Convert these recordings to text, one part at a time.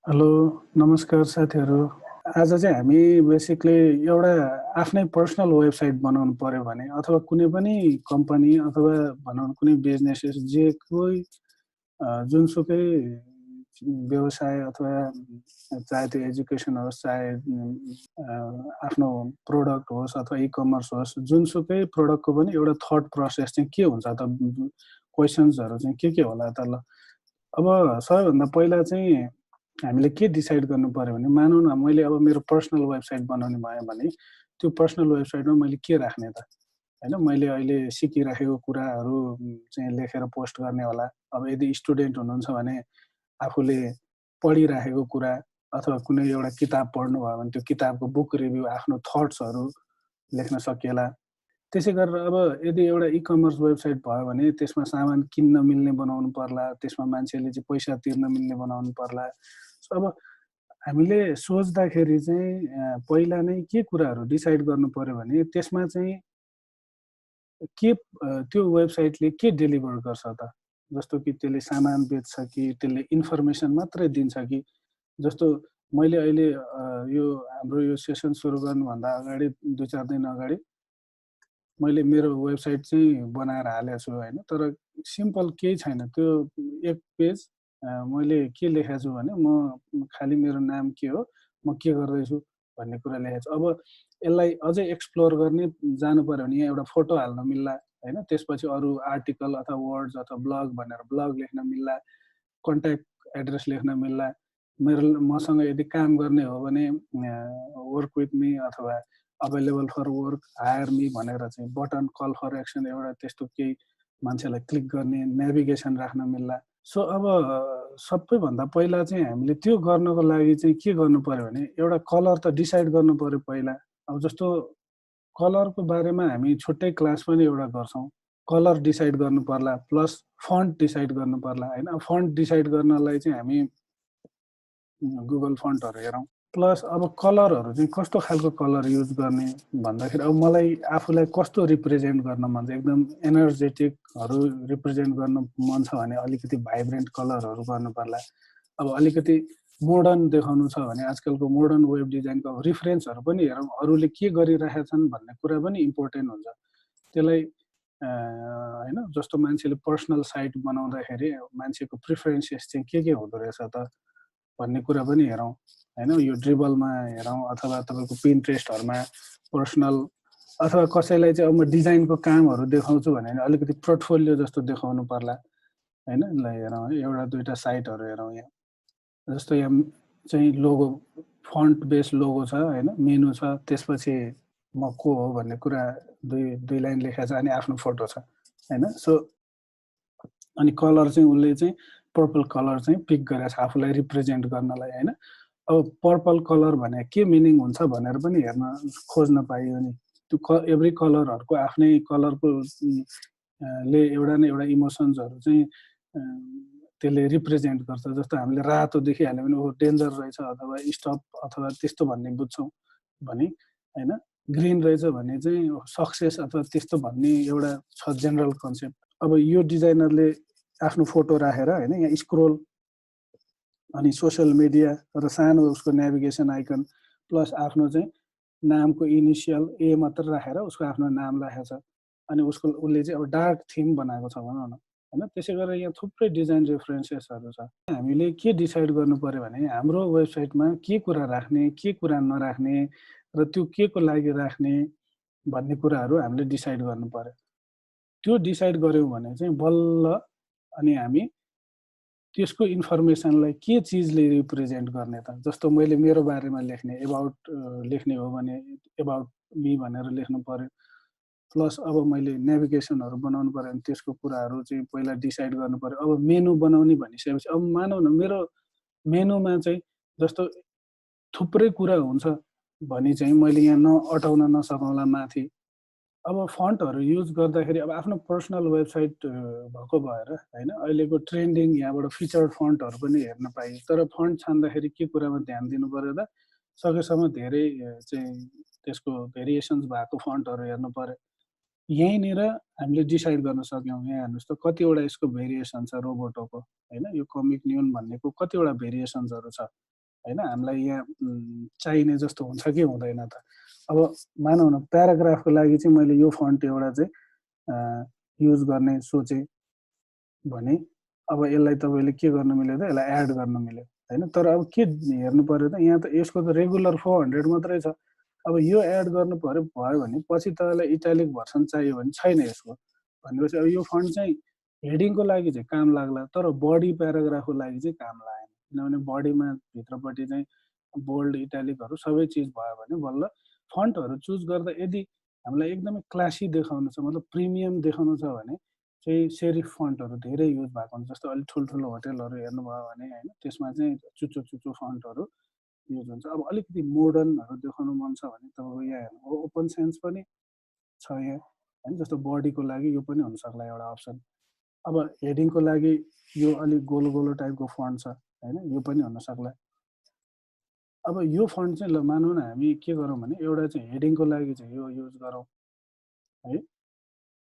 Hello, नमस्कार साथीहरू। आज चाहिँ हामी बेसिकली एउटा आफ्नै पर्सनल वेबसाइट बनाउनु पर्यो भने अथवा कुनै पनि कम्पनी अथवा भनौँ कुनै बिजनेसेस जुनसुकै व्यवसाय अथवा चाहे त्यो एजुकेसन होस्, चाहे आफ्नो प्रोडक्ट होस् अथवा ई-कमर्स होस्, जुनसुकै प्रोडक्टको पनि एउटा थट प्रोसेस चाहिँ के हुन्छ त? क्वेसन्सहरू चाहिँ के होला त ल? अब सबैभन्दा पहिला चाहिँ हामीले के डिसाइड गर्नु पर्यो भने मानौँ न मैले अब मेरो पर्सनल वेबसाइट बनाउने भयो भने त्यो पर्सनल वेबसाइटमा मैले के राख्ने त? होइन, मैले अहिले सिकिराखेको कुराहरू चाहिँ लेखेर पोस्ट गर्ने होला। अब यदि स्टुडेन्ट हुनुहुन्छ भने आफूले पढिराखेको कुरा अथवा कुनै एउटा किताब पढ्नुभयो भने त्यो किताबको बुक रिभ्यू, आफ्नो थट्सहरू लेख्न सकिएला। त्यसै गरेर अब यदि एउटा ई-कमर्स वेबसाइट भयो भने त्यसमा सामान किन्न मिल्ने बनाउनु पर्ला, त्यसमा मान्छेले चाहिँ पैसा तिर्न मिल्ने बनाउनु पर्ला। सो अब हामीले सोच्दाखेरि चाहिँ पहिला नै के कुराहरू डिसाइड गर्नु पर्यो भने त्यसमा चाहिँ त्यो वेबसाइटले के डेलिभर गर्छ त? जस्तो कि त्यसले सामान बेच्छ कि त्यसले इन्फर्मेसन मात्रै दिन्छ कि? जस्तो मैले अहिले यो हाम्रो यो सेसन सुरु गर्नुभन्दा अगाडि 2-4 दिन अगाडि मैले मेरो वेबसाइट चाहिँ बनाएर हालेको छु होइन। तर सिम्पल केही छैन। त्यो एक पेज मैले के लेखेको छु भने म खालि मेरो नाम के हो, म के गर्दैछु भन्ने कुरा लेखेको छु। अब यसलाई अझै एक्सप्लोर गर्ने जानु पर्यो भने यहाँ एउटा फोटो हाल्न मिल्ला होइन। त्यसपछि अरू आर्टिकल अथवा वर्ड्स अथवा ब्लग भनेर ब्लग लेख्न मिल्ला, कन्ट्याक्ट एड्रेस लेख्न मिल्ला। मसँग यदि काम गर्ने हो भने वर्क विथ मी अथवा available for work, hire me भनेर चाहिँ बटन कल फर एक्सन एउटा त्यस्तो केही मान्छेलाई क्लिक गर्ने नेभिगेसन राख्न मिल्ला। सो अब सबैभन्दा पहिला चाहिँ हामीले त्यो गर्नको लागि चाहिँ के गर्नु पर्यो भने एउटा कलर त डिसाइड गर्नु पर्यो पहिला। अब जस्तो कलरको बारेमा हामी छुट्टै क्लास पनि एउटा गर्छौँ। कलर डिसाइड गर्नु पर्ला, प्लस फन्ट डिसाइड गर्नु पर्ला होइन। फन्ट डिसाइड गर्नलाई चाहिँ हामी गुगल फन्टहरू हेरौँ। प्लस अब कलरहरू चाहिँ कस्तो खालको कलर युज गर्ने भन्दाखेरि अब मलाई आफूलाई कस्तो रिप्रेजेन्ट गर्न मन छ, एकदम एनर्जेटिकहरू रिप्रेजेन्ट गर्न मन छ भने अलिकति भाइब्रेन्ट कलरहरू गर्नु पर्ला। अब अलिकति मोडर्न देखाउनु छ भने आजकलको मोडर्न वेब डिजाइनको रिफरेन्सहरू पनि हेरौँ, अरूले के गरिरहेका छन् भन्ने कुरा पनि इम्पोर्टेन्ट हुन्छ। त्यसलाई होइन, जस्तो मान्छेले पर्सनल साइट बनाउँदाखेरि मान्छेको प्रिफरेन्सेस चाहिँ के हुँदो रहेछ त भन्ने कुरा पनि हेरौँ होइन। यो ड्रिबलमा हेरौँ अथवा तपाईँको पिन्ट्रेस्टहरूमा पर्सनल अथवा कसैलाई चाहिँ अब म डिजाइनको कामहरू देखाउँछु भने अलिकति पोर्टफोलियो जस्तो देखाउनु पर्ला होइन। ल हेरौँ है, एउटा दुईवटा साइटहरू हेरौँ। यहाँ जस्तो यहाँ चाहिँ लोगो, फन्ट बेस लोगो छ होइन, मेनु छ, त्यसपछि म को हो भन्ने कुरा दुई लाइन लेखेको छ अनि आफ्नो फोटो छ होइन। सो अनि कलर चाहिँ उसले चाहिँ पर्पल कलर चाहिँ पिक गरेको छ आफूलाई रिप्रेजेन्ट गर्नलाई होइन। अब पर्पल कलर भने के मिनिङ हुन्छ भनेर पनि हेर्न खोज्न पाइयो नि। त्यो एभ्री कलरहरूको आफ्नै कलरको ले एउटा न एउटा इमोसन्सहरू चाहिँ त्यसले रिप्रेजेन्ट गर्छ। जस्तो हामीले रातो देखिहाल्यो भने ऊ डेन्जर रहेछ अथवा स्टप अथवा त्यस्तो भन्ने बुझ्छौँ भने होइन। ग्रिन रहेछ भने चाहिँ सक्सेस अथवा त्यस्तो भन्ने एउटा छ जेनरल कन्सेप्ट। अब यो डिजाइनरले आफ्नो फोटो राखेर होइन, यहाँ स्क्रोल अनि सोसियल मिडिया र सानो उसको नेभिगेसन आइकन प्लस आफ्नो चाहिँ नामको इनिसियल ए मात्र राखेर उसको आफ्नो नाम राखेको छ अनि उसले चाहिँ अब डार्क थिम बनाएको छ भनौँ न होइन। त्यसै गरेर यहाँ थुप्रै डिजाइन रेफरेन्सेसहरू छ। हामीले के डिसाइड गर्नु पर्यो भने हाम्रो वेबसाइटमा के कुरा राख्ने, के कुरा नराख्ने र त्यो के को लागि राख्ने भन्ने कुराहरू हामीले डिसाइड गर्नु पर्यो। त्यो डिसाइड गऱ्यौँ भने चाहिँ बल्ल अनि हामी त्यसको इन्फर्मेसनलाई के चिजले रिप्रेजेन्ट गर्ने त? जस्तो मैले मेरो बारेमा लेख्ने लेख्ने हो भने एबाउट मी भनेर लेख्नु पर्यो। प्लस अब मैले नेभिगेसनहरू बनाउनु पर्यो भने त्यसको कुराहरू चाहिँ पहिला डिसाइड गर्नु पर्यो। अब मेनु बनाउने भनिसकेपछि अब मानौँ न मेरो मेनुमा चाहिँ जस्तो थुप्रै कुरा हुन्छ भने चाहिँ मैले यहाँ अटाउन नसकौँला माथि। अब फन्टहरू युज गर्दाखेरि अब आफ्नो पर्सनल वेबसाइट भएको भएर होइन अहिलेको ट्रेन्डिङ यहाँबाट फिचर्ड फन्टहरू पनि हेर्न पाइयो। तर फन्ट छान्दाखेरि के कुरामा ध्यान दिनु पर्यो त? सकेसम्म धेरै चाहिँ त्यसको भेरिएसन्स भएको फन्टहरू हेर्नु पर्यो यहीँनिर हामीले डिसाइड गर्न सक्यौँ। यहाँ हेर्नुहोस् त कतिवटा यसको भेरिएसन छ रोबोटोको होइन, यो कमिक्न्युन भन्नेको कतिवटा भेरिएसन्सहरू छ होइन। हामीलाई यहाँ चाहिने जस्तो हुन्छ कि हुँदैन त। अब मानौँ न प्याराग्राफको लागि चाहिँ मैले यो फन्ट एउटा चाहिँ युज गर्ने सोचेँ भने अब यसलाई तपाईँले के गर्नु मिल्यो त, यसलाई एड गर्न मिल्यो होइन। तर अब के हेर्नु पर्यो त, यहाँ त यसको त रेगुलर 400 मात्रै छ। अब यो एड गर्नु पर्यो भयो भने पछि तपाईँलाई इटालिक भर्सन चाहियो भने छैन यसको, भनेपछि अब यो फन्ट चाहिँ हेडिङको लागि चाहिँ काम लाग्ला, तर बडी प्याराग्राफको लागि चाहिँ काम लागेन। किनभने बडीमा भित्रपट्टि चाहिँ बोल्ड इटालिकहरू सबै चिज भयो भने बल्ल फन्टहरू चुज गर्दा यदि हामीलाई एकदमै क्लासी देखाउनु छ, मतलब प्रिमियम देखाउनु छ भने चाहिँ सेरिफ फन्टहरू धेरै युज भएको हुन्छ। जस्तो अलिक ठुल्ठुलो होटेलहरू हेर्नुभयो भने होइन, त्यसमा चाहिँ चुचो चुचो फन्टहरू युज हुन्छ। अब अलिकति मोडर्नहरू देखाउनु मन छ भने तपाईँको यहाँ हेर्नु ओपन सेन्स पनि छ यहाँ होइन, जस्तो बडीको लागि यो पनि हुनसक्ला एउटा अप्सन। अब हेडिङको लागि यो अलिक गोलो गोलो टाइपको फन्ट छ होइन, यो पनि हुनसक्ला। अब यो फन्ट चाहिँ ल मानौँ न हामी के गरौँ भने एउटा चाहिँ हेडिङको लागि चाहिँ यो युज गरौँ है,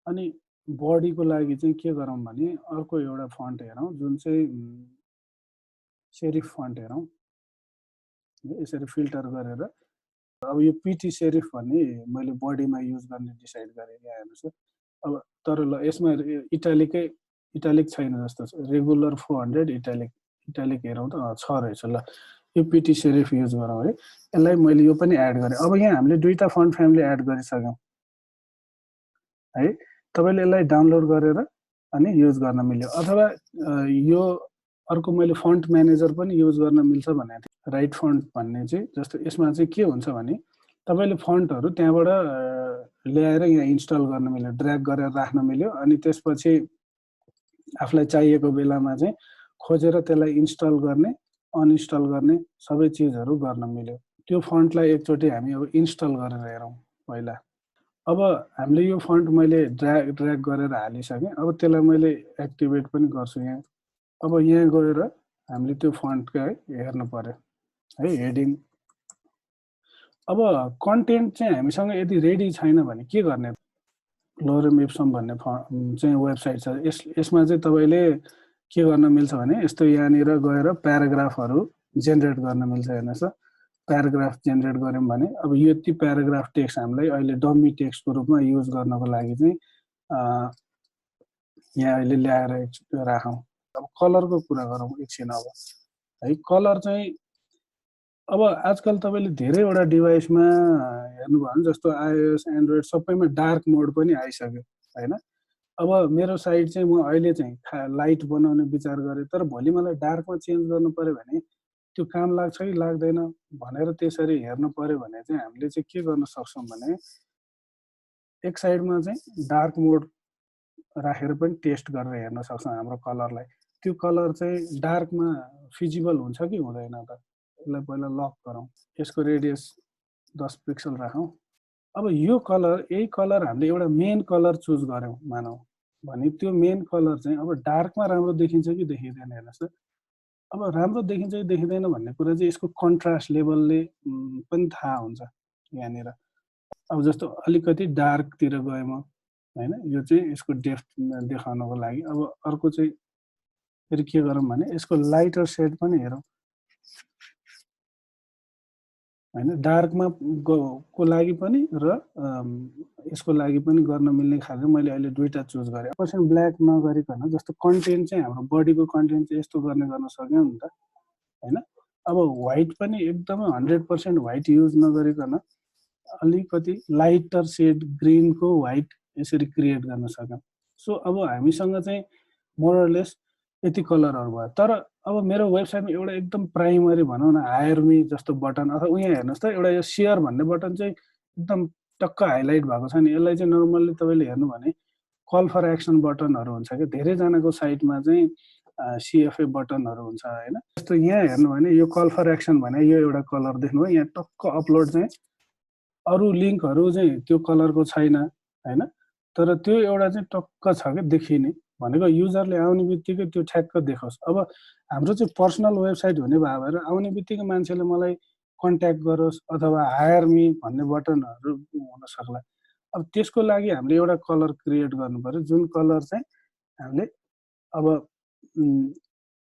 अनि बडीको लागि चाहिँ के गरौँ भने अर्को एउटा फन्ट हेरौँ जुन चाहिँ सेरिफ फन्ट हेरौँ। यसरी फिल्टर गरेर अब यो पिटी सेरिफ भन्ने मैले बडीमा युज गर्ने डिसाइड गरेँ। यहाँ हेर्नुहोस् अब, तर ल यसमा इटालिक छैन जस्तो छ, रेगुलर 400 इटालिक हेरौँ त छ रहेछ। ल यो पिटी सेरिफ युज गरौँ है, यसलाई मैले यो पनि एड गरेँ। अब यहाँ हामीले दुईवटा फन्ट फ्यामिली एड गरिसक्यौँ है। तपाईँले यसलाई डाउनलोड गरेर अनि युज गर्न मिल्यो, अथवा यो अर्को मैले फन्ट म्यानेजर पनि युज गर्न मिल्छ भनेको थिएँ, राइट फन्ट भन्ने चाहिँ। जस्तो यसमा चाहिँ के हुन्छ भने तपाईँले फन्टहरू त्यहाँबाट ल्याएर यहाँ इन्स्टल गर्न मिल्यो, ड्र्याग गरेर राख्न मिल्यो, अनि त्यसपछि आफूलाई चाहिएको बेलामा चाहिँ खोजेर त्यसलाई इन्स्टल गर्ने अनइन्स्टल गर्ने सबै चिजहरू गर्न मिल्यो। त्यो फन्टलाई एकचोटि हामी अब इन्स्टल गरेर हेरौँ पहिला। अब हामीले यो फन्ट मैले ड्र्याग गरेर हालिसकेँ। अब त्यसलाई मैले एक्टिभेट पनि गर्छु यहाँ। अब यहाँ गएर हामीले त्यो फन्टका हेर्नु पर्यो है, हेडिङ। अब कन्टेन्ट चाहिँ हामीसँग यदि रेडी छैन भने के गर्ने, लोरेम इप्सम भन्ने चाहिँ वेबसाइट छ। यसमा चाहिँ तपाईँले के गर्न मिल्छ भने यस्तो यहाँनिर गएर प्याराग्राफहरू जेनेरेट गर्न मिल्छ। हेर्नुहोस् त, प्याराग्राफ जेनेरेट गऱ्यौँ भने अब यति प्याराग्राफ टेक्स्ट हामीलाई अहिले डमी टेक्स्टको रूपमा युज गर्नको लागि चाहिँ यहाँ अहिले ल्याएर राखौँ। अब कलरको कुरा गरौँ एकछिन अब है। कलर चाहिँ अब आजकल तपाईँले धेरैवटा डिभाइसमा हेर्नुभयो भने जस्तो आइओएस एन्ड्रोइड सबैमा डार्क मोड पनि आइसक्यो होइन। अब मेरो साइड चाहिँ म अहिले चाहिँ लाइट बनाउने विचार गरेँ, तर भोलि मलाई डार्कमा चेन्ज गर्नु पर्यो भने त्यो काम लाग्छ कि लाग्दैन भनेर त्यसरी हेर्नु पर्यो भने चाहिँ हामीले चाहिँ के गर्न सक्छौँ भने एक साइडमा चाहिँ डार्क मोड राखेर पनि टेस्ट गरेर हेर्न सक्छौँ हाम्रो कलरलाई। त्यो कलर चाहिँ डार्कमा फिजिबल हुन्छ कि हुँदैन त, यसलाई पहिला लक गरौँ। यसको रेडियस 10 पिक्सल राखौँ। अब यो कलर, यही कलर हामीले एउटा मेन कलर चुज गऱ्यौँ मानौँ भने त्यो मेन कलर चाहिँ अब डार्कमा राम्रो देखिन्छ कि देखिँदैन। हेर्नुहोस् त, अब राम्रो देखिन्छ कि देखिँदैन भन्ने कुरा चाहिँ यसको कन्ट्रास्ट लेभलले पनि थाहा हुन्छ यहाँनिर। अब जस्तो अलिकति डार्कतिर गएँ म होइन, यो चाहिँ यसको डेप्थ देखाउनको लागि। अब अर्को चाहिँ फेरि के गरौँ भने यसको लाइटर सेड पनि हेरौँ होइन, डार्कमा को लागि पनि र यसको लागि पनि गर्न मिल्ने खालको मैले अहिले दुईवटा चुज गरेँ। पर्सेन्ट ब्ल्याक नगरिकन जस्तो कन्टेन्ट चाहिँ हाम्रो बडीको कन्टेन्ट चाहिँ यस्तो गर्न सक्यौँ नि त होइन। अब व्हाइट पनि एकदमै 100% व्हाइट युज नगरिकन अलिकति लाइटर सेड ग्रिनको व्हाइट यसरी क्रिएट गर्न सक्यौँ। सो अब हामीसँग चाहिँ मोरलेस यति कलरहरू भयो। तर अब मेरो वेबसाइटमा एउटा एकदम प्राइमरी भनौँ न हायर जस्तो बटन, अथवा यहाँ हेर्नुहोस् त एउटा यो सेयर भन्ने बटन चाहिँ एकदम टक्क हाइलाइट भएको छ नि। यसलाई चाहिँ नर्मल्ली तपाईँले हेर्नु भने कल फर एक्सन बटनहरू हुन्छ कि धेरैजनाको साइटमा चाहिँ सिएफए बटनहरू हुन्छ होइन। जस्तो यहाँ हेर्नु भने यो कल फर एक्सन भने यो एउटा कलर देख्नुभयो, यहाँ टक्क अपलोड चाहिँ अरू लिङ्कहरू चाहिँ त्यो कलरको छैन होइन। तर त्यो एउटा चाहिँ टक्क छ कि देखिने भनेको युजरले आउने बित्तिकै त्यो ठ्याक्क देखोस्। अब हाम्रो चाहिँ पर्सनल वेबसाइट हुने भएर आउने बित्तिकै मान्छेले मलाई कन्ट्याक्ट गरोस् अथवा हायर मी भन्ने बटनहरू हुन सक्ला। अब त्यसको लागि हामीले एउटा कलर क्रिएट गर्नु पर्यो, जुन कलर चाहिँ हामीले अब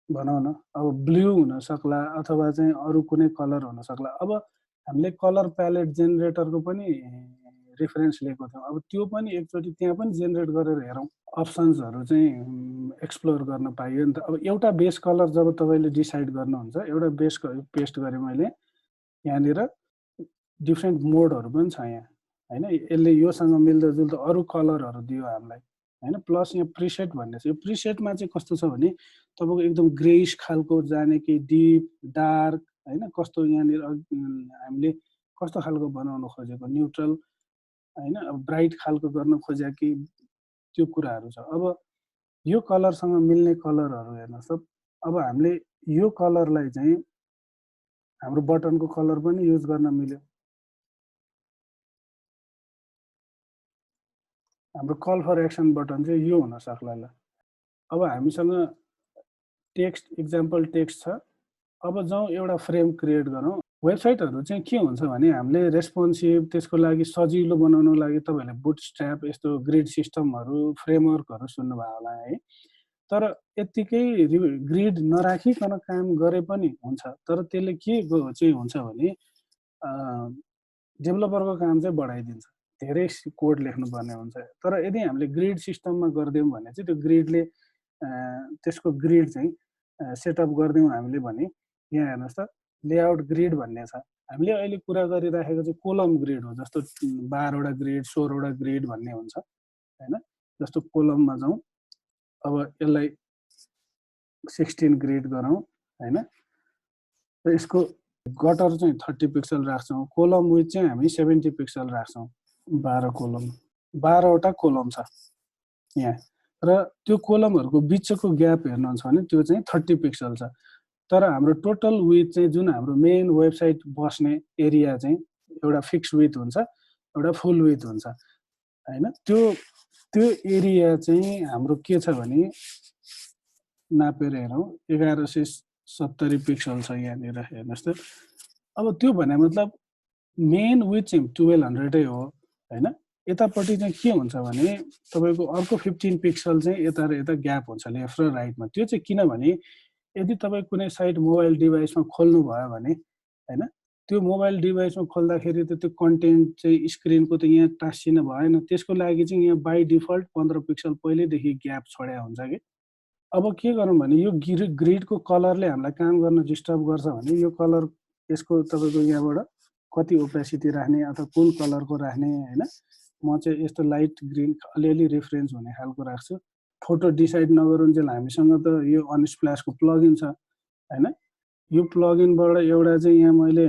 भनौँ न अब ब्लू हुन सक्ला अथवा चाहिँ अरू कुनै कलर हुन सक्ला। अब हामीले कलर प्यालेट जेनेरेटरको पनि रेफरेन्स लिएको थियौँ। अब त्यो पनि एकचोटि त्यहाँ पनि जेनेरेट गरेर हेरौँ, अप्सन्सहरू चाहिँ एक्सप्लोर गर्न पाइयो नि त। अब एउटा बेस कलर जब तपाईँले डिसाइड गर्नुहुन्छ, एउटा बेस पेस्ट गरेँ मैले, यहाँनिर डिफ्रेन्ट मोडहरू पनि छ यहाँ होइन, यसले योसँग मिल्दोजुल्दो अरू कलरहरू दियो हामीलाई होइन। प्लस यहाँ प्रिसेट भन्ने छ, यो प्रिसेटमा चाहिँ कस्तो छ भने तपाईँको एकदम ग्रेइस खालको जाने कि डिप डार्क होइन, कस्तो यहाँनिर हामीले कस्तो खालको बनाउन खोजेको, न्युट्रल होइन, अब ब्राइट खालको गर्न खोजेको कि त्यो कुराहरू छ। अब यो कलरसँग मिल्ने कलरहरू हेर्नुहोस् त। अब हामीले यो कलरलाई चाहिँ हाम्रो बटनको कलर पनि युज गर्न मिल्यो। हाम्रो कल फर एक्सन बटन चाहिँ यो हुन सक्ला ल। अब हामीसँग टेक्स्ट इक्जाम्पल टेक्स्ट छ। अब जाउँ एउटा फ्रेम क्रिएट गरौँ। वेबसाइटहरू चाहिँ के हुन्छ भने हामीले रेस्पोन्सिभ, त्यसको लागि सजिलो बनाउनको लागि तपाईँहरूले बुटस्ट्र्याप यस्तो ग्रिड सिस्टमहरू फ्रेमवर्कहरू सुन्नुभयो होला है। तर यत्तिकै ग्रिड नराखिकन काम गरे पनि हुन्छ, तर त्यसले के चाहिँ हुन्छ भने डेभलपरको काम चाहिँ बढाइदिन्छ, धेरै कोड लेख्नुपर्ने हुन्छ। तर यदि हामीले ग्रिड सिस्टममा गरिदियौँ भने चाहिँ त्यो ग्रिडले त्यसको ग्रिड चाहिँ सेटअप गरिदियौँ हामीले भने, यहाँ हेर्नुहोस् त लेआउट ग्रिड भन्ने छ। हामीले अहिले कुरा गरिराखेको चाहिँ कोलम ग्रिड हो, जस्तो 12वटा ग्रिड 16वटा ग्रिड भन्ने हुन्छ होइन। जस्तो कोलममा जाउँ, अब यसलाई 16 ग्रिड गरौँ होइन। र यसको गटर चाहिँ 30 पिक्सल राख्छौँ, कोलम विथ चाहिँ हामी 70 पिक्सल राख्छौँ। 12 कोलम, 12वटा कोलम छ यहाँ, र त्यो कोलमहरूको बिचको ग्याप हेर्नुहुन्छ भने त्यो चाहिँ 30 पिक्सल छ। तर हाम्रो टोटल विथ चाहिँ जुन हाम्रो मेन वेबसाइट बस्ने एरिया चाहिँ एउटा फिक्स विथ हुन्छ, एउटा फुल विथ हुन्छ होइन। त्यो एरिया चाहिँ हाम्रो के छ भने नापेर हेरौँ 1170 पिक्सल छ यहाँनिर हेर्नुहोस् त। अब त्यो भने मतलब मेन विथ चाहिँ 1200 हो होइन। यतापट्टि चाहिँ के हुन्छ भने तपाईँको अर्को 15 पिक्सल चाहिँ यता र यता ग्याप हुन्छ लेफ्ट र राइटमा। त्यो चाहिँ किनभने यदि तपाईँ कुनै साइट मोबाइल डिभाइसमा खोल्नु भयो भने होइन, त्यो मोबाइल डिभाइसमा खोल्दाखेरि त त्यो कन्टेन्ट चाहिँ स्क्रिनको त यहाँ टाँसिन भएन, त्यसको लागि चाहिँ यहाँ बाई डिफल्ट 15 पिक्सल पहिल्यैदेखि ग्याप छोड्या हुन्छ कि। अब के गरौँ भने यो ग्रिडको कलरले हामीलाई काम गर्न डिस्टर्ब गर्छ भने यो कलर यसको तपाईँको यहाँबाट कति ओपेसिटी राख्ने अथवा कुन कलरको राख्ने होइन। म चाहिँ यस्तो लाइट ग्रिन अलिअलि रेफरेन्स हुने खालको राख्छु। फोटो डिसाइड नगरुन्जेल हामीसँग त यो अनस्प्ल्यासको प्लगइन छ होइन। यो प्लगइनबाट एउटा चाहिँ यहाँ मैले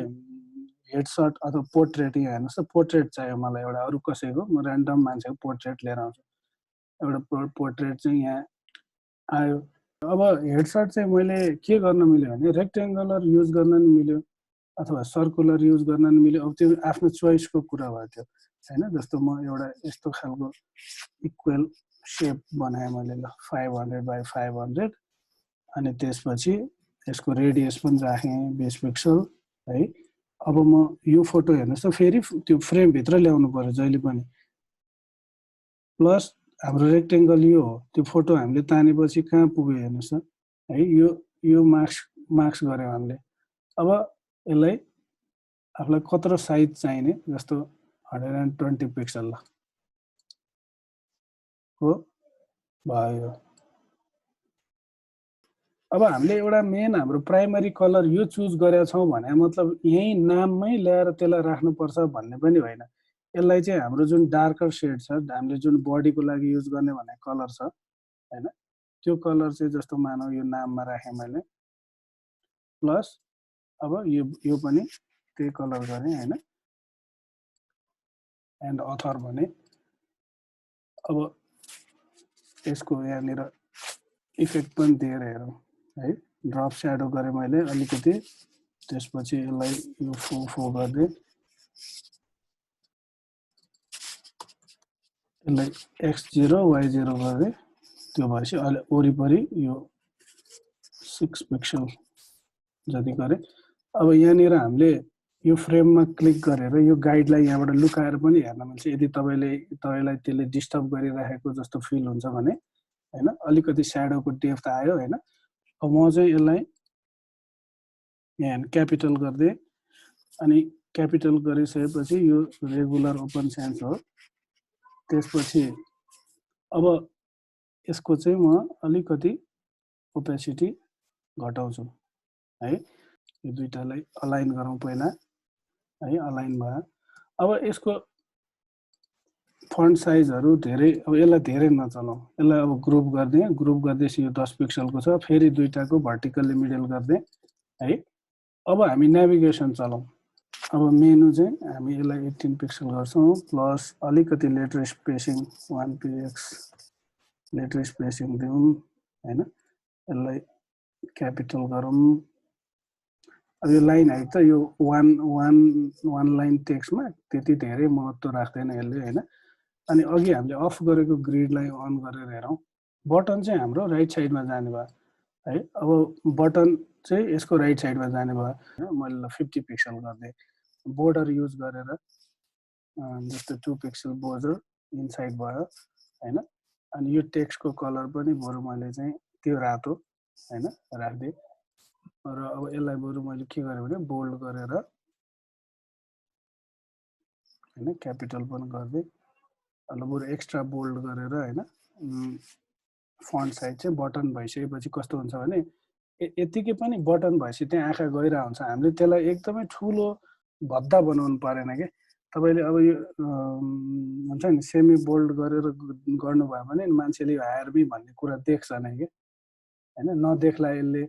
हेडसट अथवा पोर्ट्रेट, यहाँ हेर्नुहोस् त पोर्ट्रेट चाहियो मलाई एउटा, अरू कसैको म ऱ्यान्डम मान्छेको पोर्ट्रेट लिएर आउँछु। एउटा पोर्ट्रेट चाहिँ यहाँ आयो। अब हेडसट चाहिँ मैले के गर्न मिल्यो भने रेक्टेङ्गुलर युज गर्न नि मिल्यो अथवा सर्कुलर युज गर्न नि मिल्यो। अब त्यो आफ्नो चोइसको कुरा भयो त्यो होइन। जस्तो म एउटा यस्तो खालको इक्वल सेप बनाएँ मैले ल 500 बाई 500, अनि त्यसपछि यसको रेडियस पनि राखेँ 20 पिक्सल है। अब म यो फोटो हेर्नुहोस् त फेरि त्यो फ्रेमभित्र ल्याउनु पर्यो जहिले पनि। प्लस हाम्रो रेक्टेङ्गल यो हो, त्यो फोटो हामीले तानेपछि कहाँ पुग्यो हेर्नुहोस् त है। यो मार्क्स गऱ्यौँ हामीले। अब यसलाई आफूलाई कत्रो साइज चाहिने, जस्तो 120 पिक्सल हो भयो। अब हामीले एउटा मेन हाम्रो प्राइमरी कलर यो चुज गरेका छौँ भने मतलब यही नाममै ल्याएर त्यसलाई राख्नुपर्छ भन्ने पनि होइन। यसलाई चाहिँ हाम्रो जुन डार्कर सेड छ, हामीले जुन बडीको लागि युज गर्ने भने कलर छ होइन, त्यो कलर चाहिँ जस्तो मानौ यो नाममा राखेँ मैले। प्लस अब यो पनि त्यही कलर गरेँ होइन, एन्ड अथर भने। अब यसको यहाँनिर इफेक्ट पनि दिएर हेरौँ है। ड्रप स्याडो गरेँ मैले अलिकति, त्यसपछि यसलाई यो फो गरिदिएँ, यसलाई x0 y0 गरेँ, त्यो भएपछि अहिले वरिपरि यो 6 पिक्सल जति गरेँ। अब यहाँनिर हामीले यो फ्रेममा क्लिक गरेर यो गाइडलाई यहाँबाट लुकाएर पनि हेर्न मिल्छ यदि तपाईँलाई त्यसले डिस्टर्ब गरिराखेको जस्तो फिल हुन्छ भने हैन अलिकति स्याडोको डेप्थ आयो हैन अब म चाहिँ यसलाई यहाँ क्यापिटल गर्दै अनि क्यापिटल गरिसकेपछि यो रेगुलर ओपन सेन्स हो त्यसपछि अब यसको चाहिँ म अलिकति ओपेसिटी घटाउँछु है यो दुईटालाई अलाइन गरौँ पहिला है अलाइन भयो अब यसको फन्ट साइजहरु धेरै अब यसलाई धेरै नचलाऊ यसलाई अब ग्रुप गर्दैछु यो 10 पिक्सलको छ फेरि दुईटाको भर्टिकल्ली मिडल गर्दै है अब हामी नेभिगेसन चलाऊ अब मेनु चाहिँ हामी यसलाई 18 पिक्सल गर्छौं प्लस अलिकति letter spacing 1px letter spacing दिउँ हैन यसलाई क्यापिटल गरौँ अब यो लाइन हाइट त यो one लाइन टेक्स्टमा त्यति धेरै महत्त्व राख्दैन यसले हैन अनि अघि हामीले अफ गरेको ग्रिडलाई अन गरेर हेरौं बटन चाहिँ हाम्रो राइट साइडमा जाने भयो है अब बटन चाहिँ यसको राइट साइडमा जाने भयो मैले 50 पिक्सल गर्दै बोर्डर युज गरेर जस्तो 2 पिक्सल बोर्डर इनसाइड भयो हैन अनि यो टेक्स्टको कलर पनि बरु मैले चाहिँ त्यो रातो हैन राख्दै र अब यसलाई बरु मैले के गरे भने बोल्ड गरेर हैन क्यापिटल पनि गर्दै अब बरु एक्स्ट्रा बोल्ड गरेर हैन फन्ट साइज चाहिँ बटन भइसकेपछि कस्तो हुन्छ भने यतिकै पनि बटन भएपछि त्यहाँ आँखा गइरा हुन्छ हामीले त्यसलाई एकदमै ठूलो भद्दा बनाउनु परेन के तपाईले अब यो हुन्छ नि सेमी बोल्ड गरेर गर्नुभयो भने मान्छेले हायरबी भन्ने कुरा देख्छ नै के हैन नदेख्ला यसले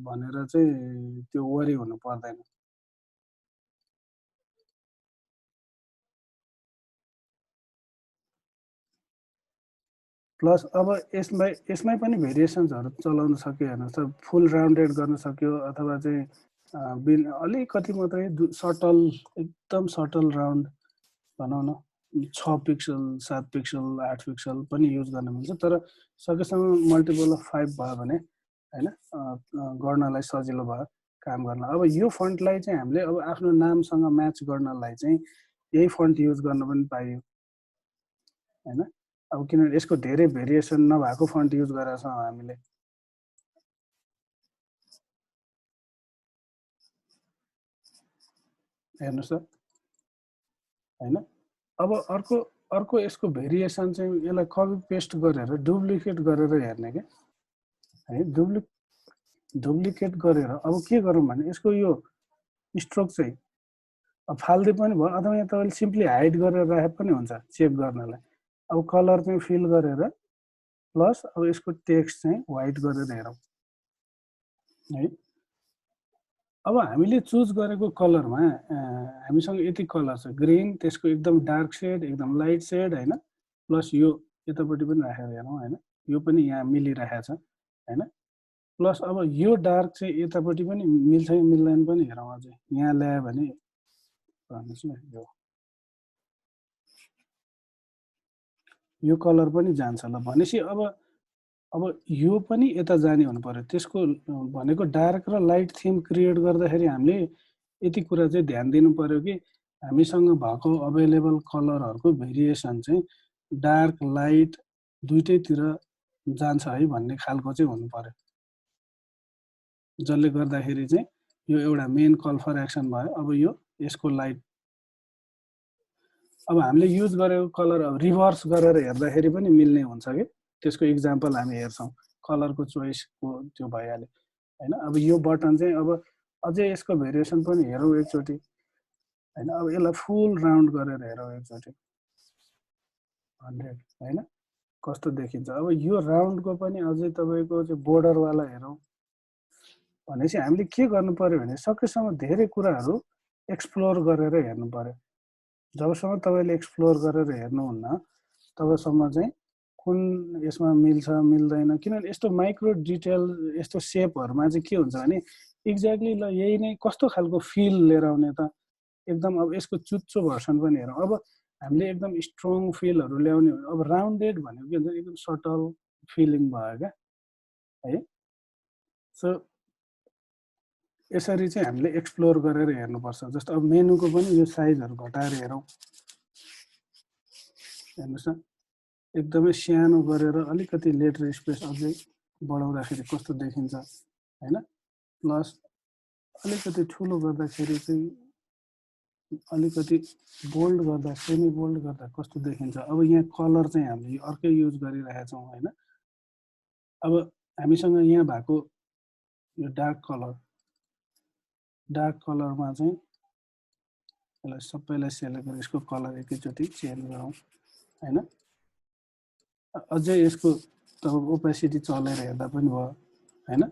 भनेर चाहिँ त्यो वरी हुनु पर्दैन प्लस अब यसमै पनि भेरिएसन्सहरु चलाउन सक्यो हेर्नुस् त फुल राउन्डेड गर्न सक्यो अथवा चाहिँ अलिकति मात्रै सटल एकदम सटल राउन्ड भनौँ न 6 पिक्सल 7 पिक्सल 8 पिक्सल पनि युज गर्न मिल्छ तर सकेसम्म मल्टिपल अफ 5 भयो भने हैन गर्नलाई सजिलो भयो काम गर्न अब यो फन्टलाई चाहिँ हामीले अब आफ्नो नामसँग म्याच गर्नलाई चाहिँ यही फन्ट युज गर्न पनि पाइयो हैन अब किनभने यसको धेरै भेरिएसन नभएको फन्ट युज गरेका छौं हामीले हेर्नुस् त हैन अब अर्को यसको भेरिएसन चाहिँ यसलाई कपी पेस्ट गरेर डुप्लिकेट गरेर हेर्ने के है डुप्लिकेट गरेर अब के गरौँ भने यसको यो स्ट्रोक चाहिँ अब फाल्दै पनि भयो अथवा यहाँ तपाईले सिम्पली हाइड गरेर राखे पनि हुन्छ चेक गर्नलाई अब कलर चाहिँ फिल गरेर प्लस अब यसको टेक्स्ट चाहिँ व्हाइट गरेर हेरौँ है अब हामीले चुज गरेको कलरमा हामीसँग यति कलर छ ग्रीन त्यसको एकदम डार्क शेड एकदम लाइट शेड हैन प्लस यो यतापट्टि पनि राखेर हेरौँ हैन यो पनि यहाँ मिलिरहेको छ हैन प्लस अब यो डार्क चाहिँ यतापट्टि पनि मिल्छ कि मिल्दैन पनि हेरौँ अझै यहाँ ल्यायो भने भन्नुस् न यो कलर पनि जान्छ ल भनेपछि अब यो पनि यता जाने हुनु पर्यो त्यसको भनेको डार्क र लाइट थीम क्रिएट गर्दाखेरि हामीले यति कुरा चाहिँ ध्यान दिनु पर्यो कि हामीसँग भएको अवेलेबल कलरहरुको भेरिएसन चाहिँ डार्क लाइट दुईटैतिर जान्छ है भन्ने खालको चाहिँ हुनु पर्यो जसले गर्दाखेरि चाहिँ यो एउटा मेन कल फर एक्सन भयो अब यो यसको लाइट अब हामीले युज गरेको कलर अब रिभर्स गरेर हेर्दाखेरि पनि मिल्ने हुन्छ के त्यसको एक्जाम्पल हामी हेर्छौं कलरको चोइसको त्यो भइहाल्यो हैन अब यो बटन चाहिँ अब अझै यसको भेरिएसन पनि हेरौँ एकचोटी हैन अब यसलाई फुल राउन्ड गरेर हेरौँ एकचोटी 100 हैन कस्तो देखिन्छ अब यो राउन्डको पनि अझै तपाईको चाहिँ बोर्डर वाला हेरौँ भनेपछि हामीले के गर्नु पर्यो भने सकेसम्म धेरै कुराहरु एक्सप्लोर गरेर हेर्नु पर्यो जबसम्म तपाईले एक्सप्लोर गरेर हेर्नुहुन्न तबसम्म चाहिँ कुन यसमा मिल्छ मिल्दैन किनभने यस्तो माइक्रो डिटेल यस्तो शेपहरुमा चाहिँ के हुन्छ भने एक्ज्याक्टली ल यही नै कस्तो खालको फिल लिएर आउने त एकदम अब यसको चुच्चो भर्सन पनि हेरौँ अब हामीले एकदम स्ट्रङ फिलहरु ल्याउने अब राउन्डेड भनेको के हुन्छ एकदम सटल फिलिङ भयो क्या है सो यसरी चाहिँ हामीले एक्सप्लोर गरेर हेर्नुपर्छ। जस्तो अब मेनुको पनि यो साइजहरू घटाएर हेरौँ, हेर्नुहोस् न, एकदमै सानो गरेर अलिकति लेटर स्पेस अझै बढाउँदाखेरि कस्तो देखिन्छ हैन। प्लस अलिकति ठुलो गर्दाखेरि चाहिँ अलिकति बोल्ड गर्दा, सेमी बोल्ड गर्दा कस्तो देखिन्छ। अब यहाँ कलर चाहिँ हामीले अर्कै युज गरिरहेका छौँ हैन। अब हामीसँग यहाँ भएको यो डार्क कलरमा चाहिँ यसलाई सबैलाई सेलेक्ट गरेर यसको कलर एकैचोटि चेन्ज गरौँ हैन। अझै यसको तपाईको ओपेसिटी चलेर हेर्दा पनि भयो हैन।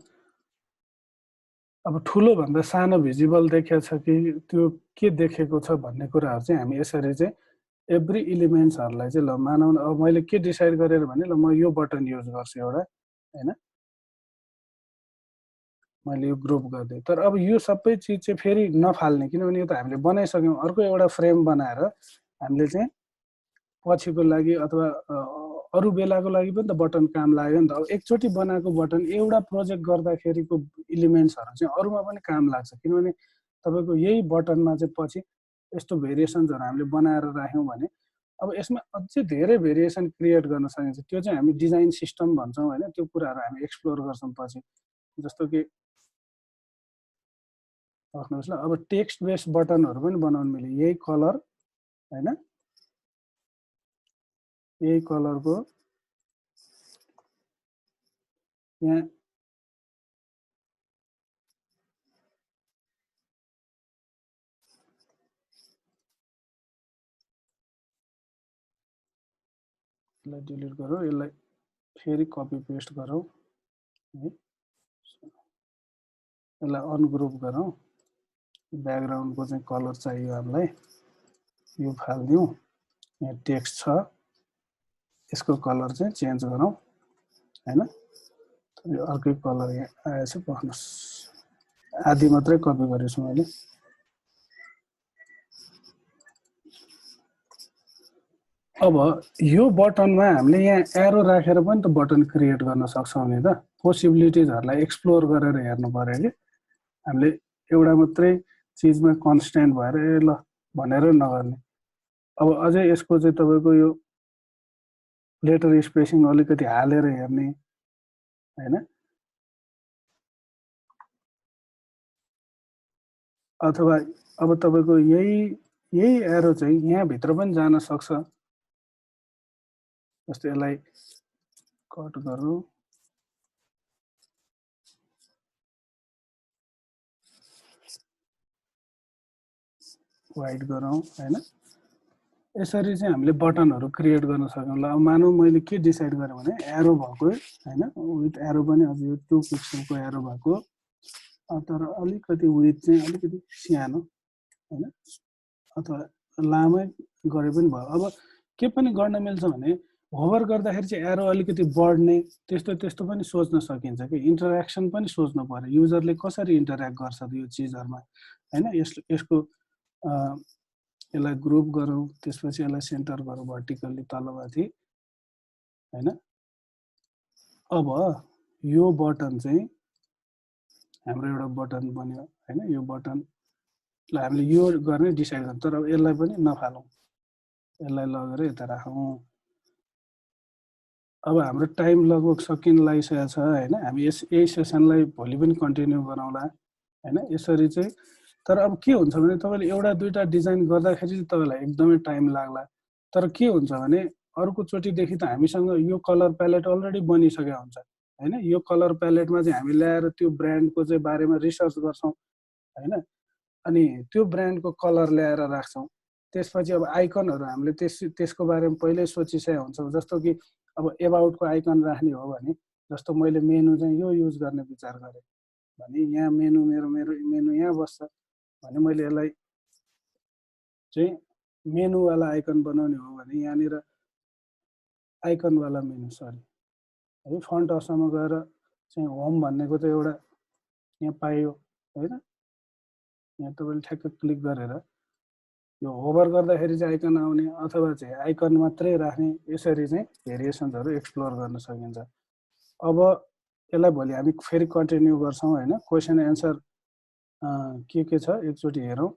अब ठुलो भन्दा सानो भिजिबल देखिएको छ कि त्यो के देखेको छ भन्ने कुराहरू चाहिँ हामी यसरी चाहिँ एभ्री इलिमेन्ट्सहरूलाई चाहिँ ल मानौँ न, अब मैले के डिसाइड गरेर भने ल म यो बटन युज गर्छु एउटा हैन, मैले यो ग्रुप गर्दै। तर अब यो सबै चिज चाहिँ फेरि नफाल्ने, किनभने यो त हामीले बनाइसक्यौँ। अर्को एउटा फ्रेम बनाएर हामीले चाहिँ पछिको लागि अथवा अरू बेलाको लागि पनि त बटन काम लाग्यो नि त। अब एकचोटि बनाएको बटन एउटा प्रोजेक्ट गर्दाखेरिको इलिमेन्ट्सहरू चाहिँ अरूमा पनि काम लाग्छ, किनभने तपाईँको यही बटनमा चाहिँ पछि यस्तो भेरिएसन्सहरू हामीले बनाएर राख्यौँ भने अब यसमा अझै धेरै भेरिएसन क्रिएट गर्न सकिन्छ। त्यो चाहिँ हामी डिजाइन सिस्टम भन्छौँ हैन। त्यो कुराहरू हामी एक्सप्लोर गर्छौँ पछि। जस्तो कि राख्नुहोस् ल, अब टेक्स्ट बेस्ड बटनहरू पनि बनाउनु मिल्यो। यही कलर हैन, यही कलरको यहाँ यसलाई डिलिट गरौँ, यसलाई फेरि कपी पेस्ट गरौँ है, यसलाई अनग्रुप गरौँ। ब्याकग्राउन्डको चाहिँ कलर चाहियो हामीलाई, यो फालिदिउँ। यहाँ टेक्स्ट छ, यसको कलर चाहिँ चेन्ज गरौँ हैन। यो अर्कै कलर यहाँ आएछ, पढ्नुहोस्। आधी मात्रै कपी गरेछु मैले। अब यो बटनमा हामीले यहाँ एरो राखेर पनि त बटन क्रिएट गर्न सक्छौँ नि त। पोसिबिलिटिजहरूलाई एक्सप्लोर गरेर हेर्नु पर्यो कि हामीले एउटा मात्रै चिजमा कन्स्ट्यान्ट भएर ल भनेर नगर्ने। अब अझै यसको चाहिँ तपाईँको यो लेटर स्पेसिङ अलिकति हालेर हेर्ने हैन, अथवा अब तपाईँको यही एरो चाहिँ यहाँभित्र पनि जान सक्छ। जस्तै यसलाई कट गरौँ, वाइड गरौँ हैन। यसरी चाहिँ हामीले बटनहरू क्रिएट गर्न सक्यौँ। ल मानौँ मैले के डिसाइड गरेँ भने एरो भएको हैन, विथ एरो पनि अझ यो 2 पिक्सलको एरो भएको, तर अलिकति विथ चाहिँ अलिकति सानो हैन, अथवा लामै गरे पनि भयो। अब के पनि गर्न मिल्छ भने होभर गर्दाखेरि चाहिँ एरो अलिकति बढ्ने त्यस्तो पनि सोच्न सकिन्छ कि। इन्टरेक्सन पनि सोच्नु पर्यो, युजरले कसरी इन्टरेक्ट गर्छ यो चिजहरुमा हैन। यसको यसलाई ग्रुप गरौँ, त्यसपछि यसलाई सेन्टर गरौँ भर्टिकल्ली तलमाथि हैन। अब यो बटन चाहिँ हाम्रो एउटा बटन बन्यो हैन। यो बटनलाई हामीले यो गर्ने डिसाइड गर्छौँ, तर अब यसलाई पनि नफालौँ, यसलाई लगेर यता राखौँ। अब हाम्रो टाइम लगभग सकिन लागिसकेको छ हैन। हामी यही सेसनलाई भोलि पनि कन्टिन्यू गरौँला हैन। यसरी चाहिँ तर अब के हुन्छ भने तपाईले एउटा दुईटा डिजाइन गर्दाखेरि तपाईलाई एकदमै टाइम लाग्ला। तर के हुन्छ भने अर्को चोटिदेखि त हामीसँग यो कलर प्यालेट अलरेडी बनिसकेको हुन्छ हैन। यो कलर प्यालेटमा चाहिँ हामी ल्याएर त्यो ब्रान्डको चाहिँ बारेमा रिसर्च गर्छौं हैन, अनि त्यो ब्रान्डको कलर ल्याएर राख्छौं। त्यसपछि अब आइकनहरु हामीले त्यसको बारेमा पहिल्यै सोचिसकेका हुन्छौं। जस्तो कि अब एबाउटको आइकन राख्ने हो भने, जस्तो मैले मेनु चाहिँ यो युज गर्ने विचार गरेँ भने यहाँ मेनु मेरो मेनु यहाँ बस्छ भने मैले यसलाई चाहिँ मेनु वाला आइकन बनाउने हो भने यहाँनिर आइकन वाला मेनु है फन्ट असम्म गएर चाहिँ होम भन्नेको चाहिँ एउटा यहाँ पाइयो हैन। यहाँ तपाईले ठ्याक्क क्लिक गरेर यो होभर गर्दाखेरि चाहिँ आइकन आउने अथवा चाहिँ आइकन मात्रै राख्ने, यसरी चाहिँ भेरिएसन्सहरु एक्सप्लोर गर्न सकिन्छ। अब यसलाई भोलि हामी फेरि कन्टिन्यू गर्छौं हैन। क्वेशन एन्सर के छ एकचोटि हेरौँ।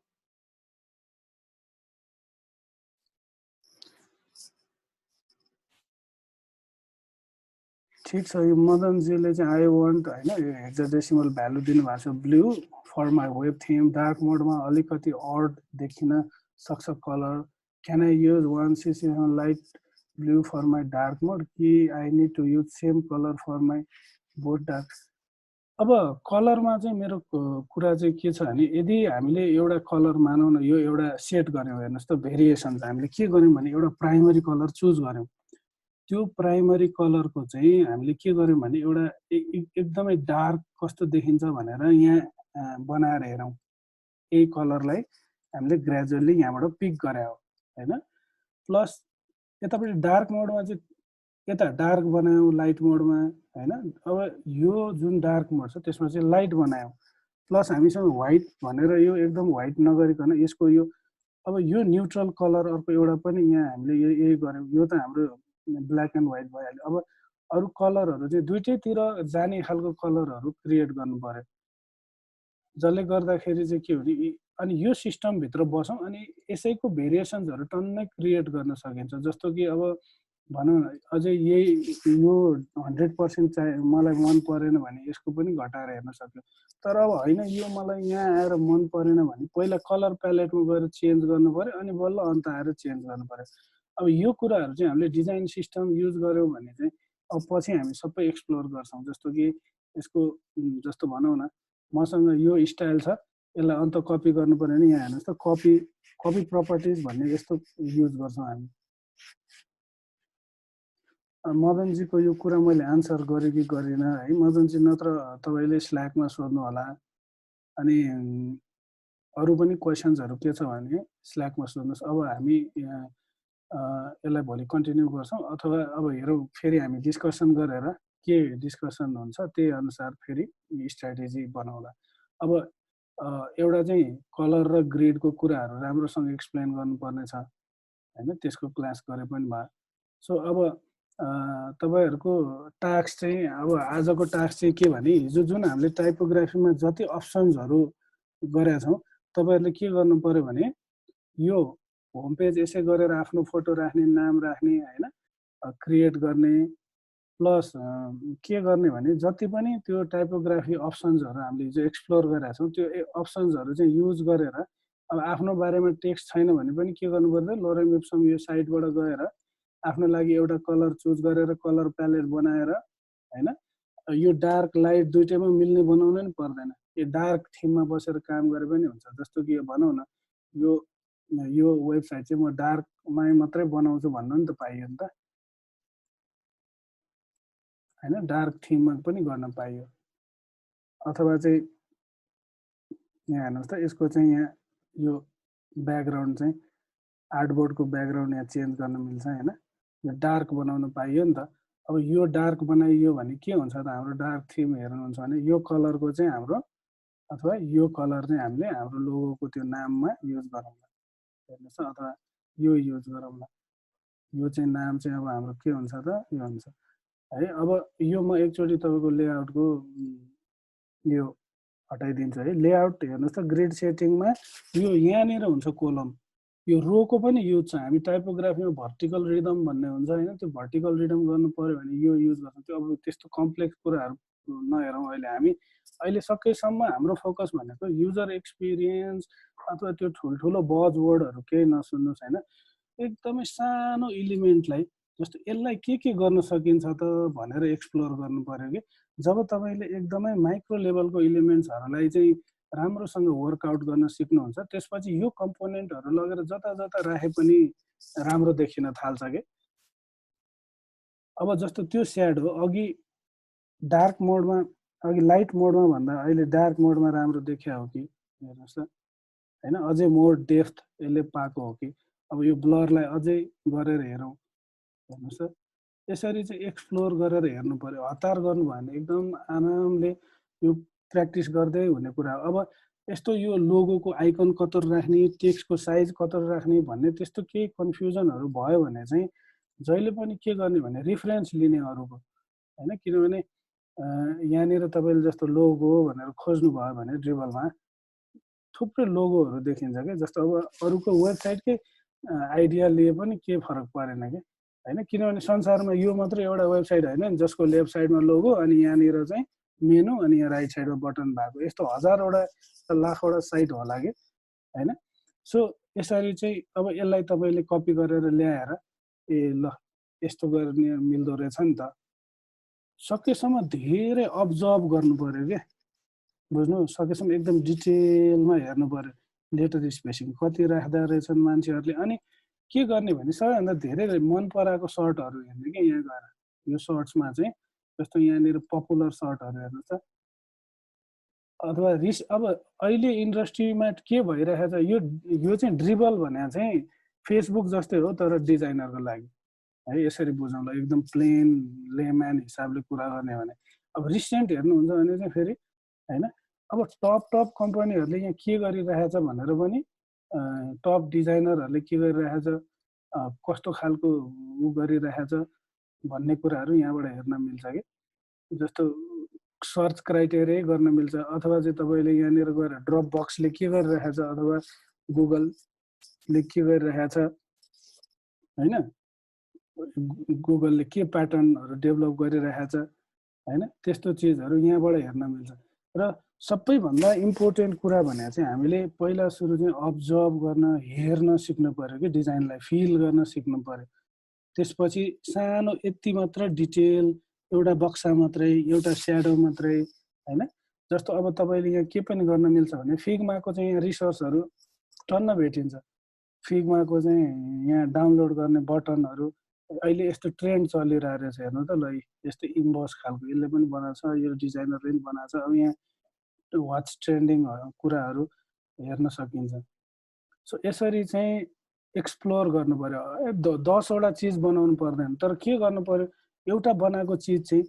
ठिक छ, यो मदनजीले चाहिँ आई वान्ट होइन यो हेक्साडेसिमल भ्यालु दिनुभएको छ blue for my web theme. Dark मोडमा अलिकति अड देखिन सक्छ colour. Can I use 167 light blue for my dark mode कि I need to use same colour for my both dark. अब कलरमा चाहिँ मेरो कुरा चाहिँ के छ भने यदि हामीले एउटा कलर मानौँ न यो एउटा सेट गऱ्यौँ, हेर्नुहोस् त भेरिएसन हामीले के गर्यौँ भने एउटा प्राइमरी कलर चुज गऱ्यौँ। त्यो प्राइमरी कलरको चाहिँ हामीले के गर्यौँ भने एउटा एकदमै डार्क कस्तो देखिन्छ भनेर यहाँ बनाएर हेरौँ। यही कलरलाई हामीले ग्रेजुअली यहाँबाट पिक गरे हो होइन। प्लस यतापट्टि डार्क मोडमा चाहिँ यता डार्क बनायौँ लाइट मोडमा होइन। अब यो जुन डार्क मोड छ त्यसमा चाहिँ लाइट बनायौँ। प्लस हामीसँग व्हाइट भनेर यो एकदम व्हाइट नगरिकन यसको यो अब यो न्युट्रल कलर अर्को एउटा पनि यहाँ हामीले यही गऱ्यौँ। यो त हाम्रो ब्ल्याक एन्ड व्हाइट भइहाल्यो। अब अरू कलरहरू चाहिँ दुइटैतिर जाने खालको कलरहरू क्रिएट गर्नु पर्यो, जसले गर्दाखेरि चाहिँ के भने अनि यो सिस्टमभित्र बसौँ अनि यसैको भेरिएसन्सहरू टन्नै क्रिएट गर्न सकिन्छ। जस्तो कि अब भनौँ न अझै यही यो 100% चाहिँ मलाई मन परेन भने यसको पनि घटाएर हेर्न सक्यो। तर अब होइन यो मलाई यहाँ आएर मन परेन भने पहिला कलर प्यालेटमा गएर चेन्ज गर्नु पर्यो अनि बल्ल अन्त आएर चेन्ज गर्नु पर्यो। अब यो कुराहरू चाहिँ हामीले डिजाइन सिस्टम युज गऱ्यौँ भने चाहिँ अब पछि हामी सबै एक्सप्लोर गर्छौँ। जस्तो कि यसको जस्तो भनौँ न मसँग यो स्टाइल छ, यसलाई अन्त कपी गर्नु पर्यो भने यहाँ हेर्नुहोस् त कपी प्रपर्टिज भन्ने यस्तो युज गर्छौँ हामी। मदनजीको यो कुरा मैले आन्सर गरेँ कि गरिनँ है मदनजी, नत्र तपाईँले स्ल्याकमा सोध्नु होला। अनि अरू पनि क्वेसन्सहरू के छ भने स्ल्याकमा सोध्नुहोस्। अब हामी यसलाई भोलि कन्टिन्यू गर्छौँ अथवा अब हेरौँ फेरि हामी डिस्कसन गरेर के डिस्कसन हुन्छ त्यही अनुसार फेरि स्ट्राटेजी बनाउला। अब एउटा चाहिँ कलर र ग्रिडको कुराहरू राम्रोसँग एक्सप्लेन गर्नुपर्ने छ होइन, त्यसको क्लास गरे पनि भयो। सो अब तपाईँहरूको टास्क चाहिँ अब आजको टास्क चाहिँ के भने हिजो जुन हामीले टाइपोग्राफीमा जति अप्सन्सहरू गरेका छौँ तपाईँहरूले के गर्नु पर्यो भने यो होम पेज यसै गरेर आफ्नो फोटो राख्ने, नाम राख्ने होइन, क्रिएट गर्ने प्लस के गर्ने भने जति पनि त्यो टाइपोग्राफी अप्सन्सहरू हामीले जो एक्सप्लोर गरेका छौँ त्यो अप्सन्सहरू चाहिँ युज गरेर अब आफ्नो बारेमा टेक्स्ट छैन भने पनि के गर्नु पर्दैन, लोरेम इप्सम यो साइटबाट गएर आफ्नो लागि एउटा कलर चुज गरेर कलर प्यालेट बनाएर होइन यो डार्क लाइट दुइटैमा मिल्ने बनाउनु नि पर्दैन। यो डार्क थिममा बसेर काम गरे पनि हुन्छ। जस्तो कि भनौँ न यो वेबसाइट चाहिँ म डार्कमा मात्रै बनाउँछु भन्नु नि त पाइयो नि त होइन, डार्क थिममा पनि गर्न पाइयो। अथवा चाहिँ यहाँ हेर्नुहोस् त यसको चाहिँ यहाँ यो ब्याकग्राउन्ड चाहिँ आर्टबोर्डको ब्याकग्राउन्ड यहाँ चेन्ज गर्न मिल्छ होइन, यो डार्क बनाउन पाइयो नि त। अब यो डार्क बनाइयो भने के हुन्छ त हाम्रो डार्क थिम हेर्नुहुन्छ भने यो कलरको चाहिँ हाम्रो अथवा यो कलर चाहिँ हामीले हाम्रो लोगोको त्यो नाममा युज गरौँला हेर्नुहोस् त, अथवा यो युज गरौँला। यो चाहिँ नाम चाहिँ अब हाम्रो के हुन्छ त यो हुन्छ है। अब यो म एकचोटि तपाईँको लेआउटको यो हटाइदिन्छु है। लेआउट हेर्नुहोस् त ग्रिड सेटिङमा यो यहाँनिर हुन्छ कोलम, यो रोको पनि युज छ। हामी टाइपोग्राफीमा भर्टिकल रिदम भन्ने हुन्छ होइन, त्यो भर्टिकल रिदम गर्नु पर्यो भने यो युज गर्छौँ। त्यो अब त्यस्तो कम्प्लेक्स कुराहरू नहेरौँ अहिले हामी। अहिले सकेसम्म हाम्रो फोकस भनेको युजर एक्सपिरियन्स अथवा त्यो ठुल्ठुलो बज वर्डहरू केही नसुन्नुहोस् होइन, एकदमै सानो इलिमेन्टलाई जस्तो यसलाई के गर्न सकिन्छ त भनेर एक्सप्लोर गर्नु पर्यो कि। जब तपाईँले एकदमै माइक्रो लेभलको इलिमेन्ट्सहरूलाई चाहिँ राम्रोसँग वर्कआउट गर्न सिक्नुहुन्छ त्यसपछि यो कम्पोनेन्टहरू लगेर जता जता राखे पनि राम्रो देखिन थाल्छ कि। अब जस्तो त्यो स्याडो अघि डार्क मोडमा अघि लाइट मोडमा भन्दा अहिले डार्क मोडमा राम्रो देखिया हो कि हेर्नुहोस् त होइन, अझै मोर डेप्थ यसले पाएको हो कि। अब यो ब्लरलाई अझै गरेर हेरौँ हेर्नुहोस् त, यसरी चाहिँ एक्सप्लोर गरेर हेर्नु पर्यो। हतार गर्नु भएन, एकदम आरामले यो प्र्याक्टिस गर्दै हुने कुरा। अब यस्तो यो लोगोको आइकन कतर राख्ने, टेक्स्टको साइज कतर राख्ने भन्ने त्यस्तो केही कन्फ्युजनहरू भयो भने चाहिँ जहिले पनि के गर्ने भने रिफरेन्स लिने अरूको होइन। किनभने यहाँनिर तपाईँले जस्तो लोगो भनेर खोज्नु भयो भने ड्रिबलमा थुप्रै लोगोहरू देखिन्छ क्या। जस्तो अब अरूको वेबसाइटकै आइडिया लिए पनि के फरक परेन कि होइन, किनभने संसारमा यो मात्रै एउटा वेबसाइट होइन नि जसको लेफ्ट साइडमा लोगो अनि यहाँनिर चाहिँ मेनु अनि यहाँ राइट साइडमा बटन भएको, यस्तो हजारवटा लाखवटा साइट होला कि होइन। सो यसरी चाहिँ अब यसलाई तपाईँले कपी गरेर ल्याएर ए ल यस्तो गर्ने मिल्दो रहेछ नि त, सकेसम्म धेरै अब्जर्भ गर्नु पर्यो क्या, बुझ्नु, सकेसम्म एकदम डिटेलमा हेर्नु पर्यो लेटर स्पेसिङ कति राख्दा रहेछन् मान्छेहरूले। अनि के गर्ने भने सबैभन्दा धेरै मन पराएको सर्टहरू हेर्ने क्या यहाँ गएर, यो सर्ट्समा चाहिँ जस्तो यहाँनिर पपुलर सर्टहरू हेर्नु त, अथवा अब अहिले इन्डस्ट्रीमा के भइरहेछ, यो चाहिँ ड्रिबल भने चाहिँ फेसबुक जस्तै हो तर डिजाइनरको लागि है, यसरी बुझाउँला एकदम प्लेन लेम्यान हिसाबले कुरा गर्ने भने। अब रिसेन्ट हेर्नुहुन्छ भने चाहिँ फेरि होइन, अब टप कम्पनीहरूले यहाँ के गरिरहेछ भनेर पनि टप डिजाइनरहरूले के गरिरहेछ, कस्तो खालको उ गरिरहेछ भन्ने कुराहरू यहाँबाट हेर्न मिल्छ कि। जस्तो सर्च क्राइटेरिया गर्न मिल्छ, अथवा चाहिँ तपाईँले यहाँनिर गएर ड्रप बक्सले के गरिरहेछ अथवा गुगलले के गरिरहेछ होइन, गुगलले के प्याटर्नहरू डेभलप गरिरहेछ होइन, त्यस्तो चिजहरू यहाँबाट हेर्न मिल्छ। र सबैभन्दा इम्पोर्टेन्ट कुरा भने चाहिँ हामीले पहिला सुरु चाहिँ अब्जर्भ गर्न हेर्न सिक्नु पर्यो कि, डिजाइनलाई फिल गर्न सिक्नु पर्यो। त्यसपछि सानो यति मात्र डिटेल, एउटा बक्सा मात्रै, एउटा स्याडो मात्रै होइन। जस्तो अब तपाईँले यहाँ के पनि गर्न मिल्छ भने फिग्माको चाहिँ यहाँ रिसोर्सहरू टन्न भेटिन्छ। फिग्माको चाहिँ यहाँ डाउनलोड गर्ने बटनहरू अहिले यस्तो ट्रेन्ड चलिरहेको रहेछ, हेर्नु त ल यस्तो इम्बस खालको यसले पनि बनाएको छ, यो डिजाइनरले पनि बनाएको छ। अब यहाँ वाच ट्रेन्डिङ कुराहरू हेर्न सकिन्छ। सो यसरी चाहिँ एक्सप्लोर गर्नु पर्यो। 10वटा चिज बनाउनु पर्दैन, तर के गर्नु पर्यो, एउटा बनाएको चिज चाहिँ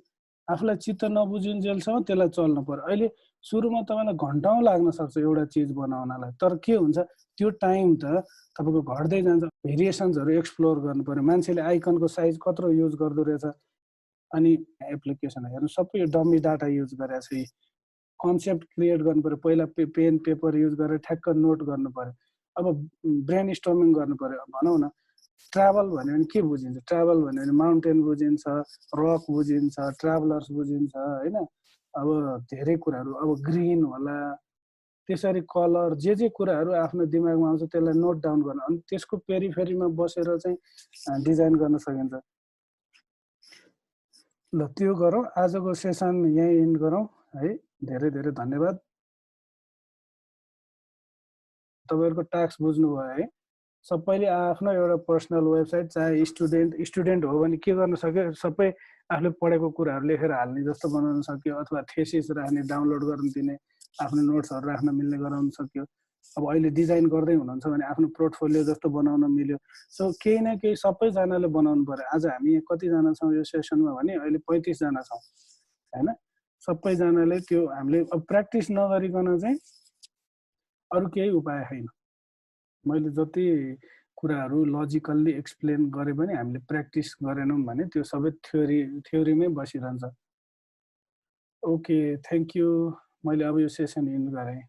आफूलाई चित्त नबुझिन्जेलसम्म त्यसलाई चल्नु पर्यो। अहिले सुरुमा तपाईँलाई घन्टौँ लाग्न सक्छ एउटा चिज बनाउनलाई, तर के हुन्छ त्यो टाइम त तपाईँको घट्दै जान्छ। भेरिएसन्सहरू एक्सप्लोर गर्नु पर्यो, मान्छेले आइकनको साइज कत्रो युज गर्दो रहेछ, अनि एप्लिकेसन हेर्नु सबै डमी डाटा युज गरेको छ। कन्सेप्ट क्रिएट गर्नु पर्यो, पहिला पेन पेपर युज गरेर ठ्याक्क नोट गर्नु पर्यो। अब ब्रेन स्टर्मिङ गर्नु पर्यो। भनौँ न ट्राभल भन्यो भने के बुझिन्छ, ट्राभल भन्यो भने माउन्टेन बुझिन्छ, रक बुझिन्छ, ट्राभलर्स बुझिन्छ होइन। अब धेरै कुराहरू, अब ग्रिन होला, त्यसरी कलर जे कुराहरू आफ्नो दिमागमा आउँछ त्यसलाई नोट डाउन गर्नु, अनि त्यसको पेरिफेरीमा बसेर चाहिँ डिजाइन गर्न सकिन्छ। ल त्यो गरौँ, आजको सेसन यहीँ इन्ड गरौँ है। धेरै धेरै धन्यवाद। तपाईँहरूको टास्क बुझ्नुभयो है। सबैले आफ्नो एउटा पर्सनल वेबसाइट, चाहे स्टुडेन्ट हो भने के गर्न सक्यो, सबै आफूले पढेको कुराहरू लेखेर हाल्ने जस्तो बनाउन सक्यो, अथवा थेसिस राख्ने, डाउनलोड गर्न दिने, आफ्नो नोट्सहरू राख्न मिल्ने गराउन सक्यो। अब अहिले डिजाइन गर्दै हुनुहुन्छ भने आफ्नो पोर्टफोलियो जस्तो बनाउन मिल्यो। सो केही न केही सबैजनाले बनाउनु पर्यो। आज हामी कतिजना छौँ यो सेसनमा भने अहिले 35 जना छौँ होइन। सबैजनाले त्यो हामीले अब प्र्याक्टिस नगरिकन चाहिँ अरू केही उपाय छैन। मैले जति कुराहरू लजिकल्ली एक्सप्लेन गरे पनि हामीले प्र्याक्टिस गरेनौँ भने त्यो सबै थ्योरीमै बसिरहन्छ। Okay, thank you. मैले अब यो सेसन इन्ड गरेँ।